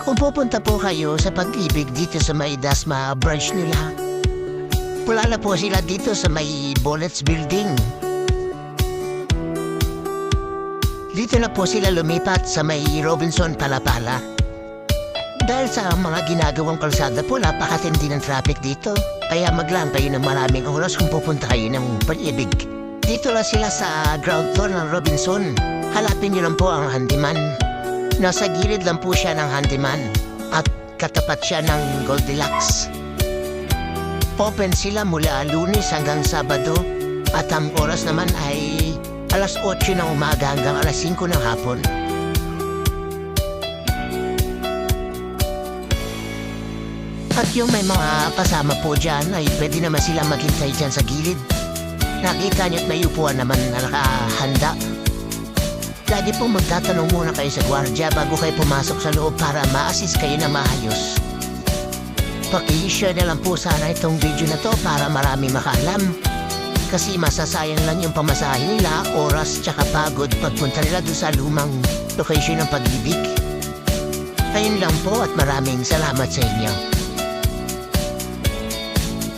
Kung pupunta po kayo sa Pag-ibig dito sa may Dasma branch nila, pula na po sila dito sa may Bullets Building. Dito na po sila lumipat sa may Robinson Palapala. Dahil sa mga ginagawang kalsada po, napakatindi ng traffic dito. Kaya maglaan kayo ng maraming oras kung pupunta kayo ng Pag-ibig. Dito lang sila sa ground floor ng Robinson. Hanapin niyo lang po ang handyman. Nasa gilid lang po siya ng handyman at katapat siya ng Goldilocks. Open sila mula Lunes hanggang Sabado at ang oras naman ay alas 8 ng umaga hanggang alas 5 ng hapon. At yung may mga kasama po dyan ay pwede naman sila maghintay dyan sa gilid. Nakita niyo't may upuan naman na nakahanda. Lagi po magtatanong muna kayo sa gwardiya bago kayo pumasok sa loob para ma-assist kayo na maayos. Paki-share na lang po sana itong video na to para marami makaalam. Kasi masasayang lang yung pamasahe nila, oras tsaka pagod pagpunta nila doon sa lumang location ng Pag-ibig. Ayun lang po at maraming salamat sa inyo.